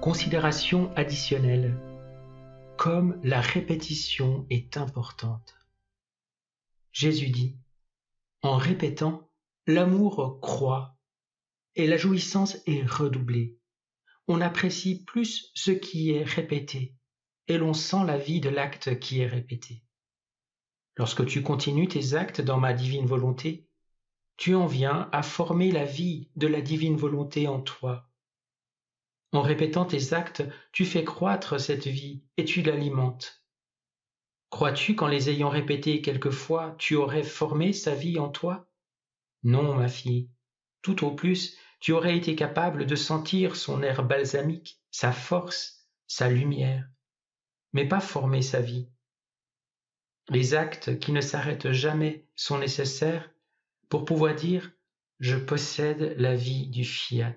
Considération additionnelle. Comme la répétition est importante. Jésus dit, en répétant, l'amour croît et la jouissance est redoublée. On apprécie plus ce qui est répété et l'on sent la vie de l'acte qui est répété. Lorsque tu continues tes actes dans ma divine volonté, tu en viens à former la vie de la divine volonté en toi. En répétant tes actes, tu fais croître cette vie et tu l'alimentes. Crois-tu qu'en les ayant répétés quelquefois, tu aurais formé sa vie en toi? Non, ma fille. Tout au plus, tu aurais été capable de sentir son air balsamique, sa force, sa lumière, mais pas former sa vie. Les actes qui ne s'arrêtent jamais sont nécessaires pour pouvoir dire « Je possède la vie du fiat ».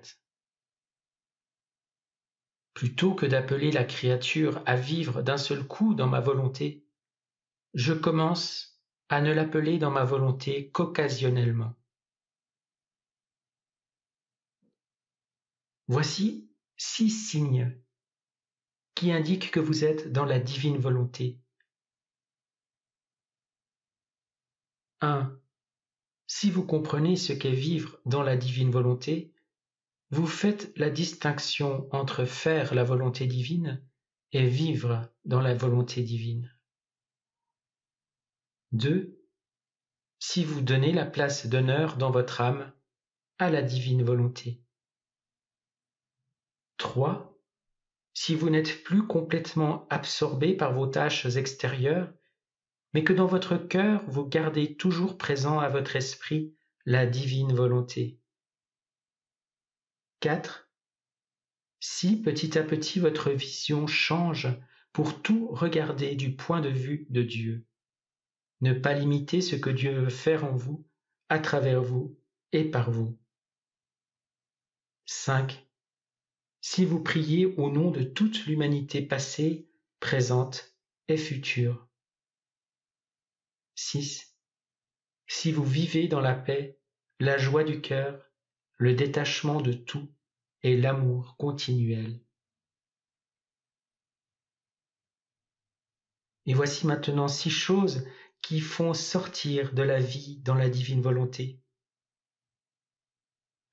Plutôt que d'appeler la créature à vivre d'un seul coup dans ma volonté, je commence à ne l'appeler dans ma volonté qu'occasionnellement. Voici 6 signes qui indiquent que vous êtes dans la divine volonté. 1. Si vous comprenez ce qu'est vivre dans la divine volonté, vous faites la distinction entre faire la volonté divine et vivre dans la volonté divine. 2. Si vous donnez la place d'honneur dans votre âme à la divine volonté. 3. Si vous n'êtes plus complètement absorbé par vos tâches extérieures, mais que dans votre cœur vous gardez toujours présent à votre esprit la divine volonté. 4. Si petit à petit votre vision change pour tout regarder du point de vue de Dieu, ne pas limiter ce que Dieu veut faire en vous, à travers vous et par vous. 5. Si vous priez au nom de toute l'humanité passée, présente et future. 6. Si vous vivez dans la paix, la joie du cœur, le détachement de tout et l'amour continuel. Et voici maintenant 6 choses qui font sortir de la vie dans la divine volonté.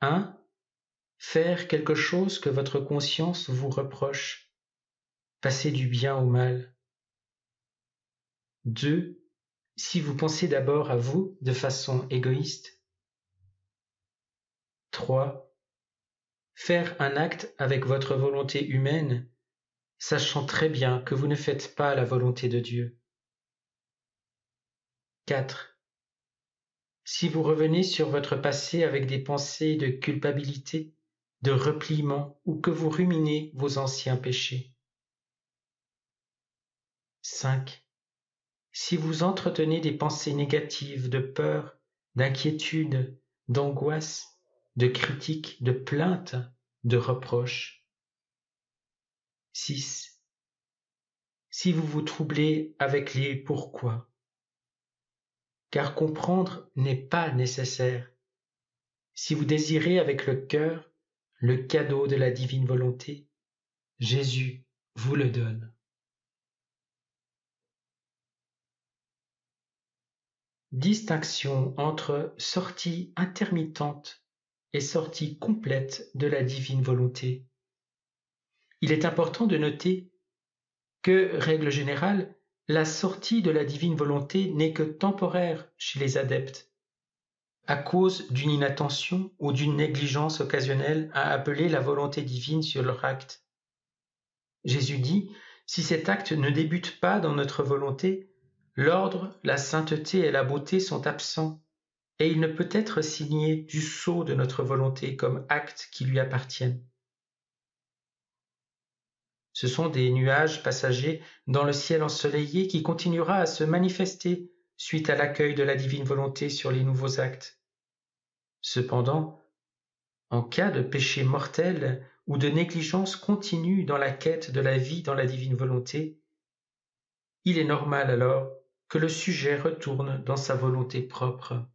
1. Faire quelque chose que votre conscience vous reproche. Passer du bien au mal. 2. Si vous pensez d'abord à vous de façon égoïste. 3. Faire un acte avec votre volonté humaine, sachant très bien que vous ne faites pas la volonté de Dieu. 4. Si vous revenez sur votre passé avec des pensées de culpabilité, de repliement ou que vous ruminez vos anciens péchés. 5. Si vous entretenez des pensées négatives de peur, d'inquiétude, d'angoisse, de critique, de plainte, de reproche. 6. Si vous vous troublez avec les pourquoi, car comprendre n'est pas nécessaire. Si vous désirez avec le cœur le cadeau de la divine volonté, Jésus vous le donne. Distinction entre sortie intermittente et sortie complète de la divine volonté. Il est important de noter que, règle générale, la sortie de la divine volonté n'est que temporaire chez les adeptes, à cause d'une inattention ou d'une négligence occasionnelle à appeler la volonté divine sur leur acte. Jésus dit, si cet acte ne débute pas dans notre volonté, l'ordre, la sainteté et la beauté sont absents, et il ne peut être signé du sceau de notre volonté comme actes qui lui appartiennent. Ce sont des nuages passagers dans le ciel ensoleillé qui continuera à se manifester suite à l'accueil de la divine volonté sur les nouveaux actes. Cependant, en cas de péché mortel ou de négligence continue dans la quête de la vie dans la divine volonté, il est normal alors que le sujet retourne dans sa volonté propre.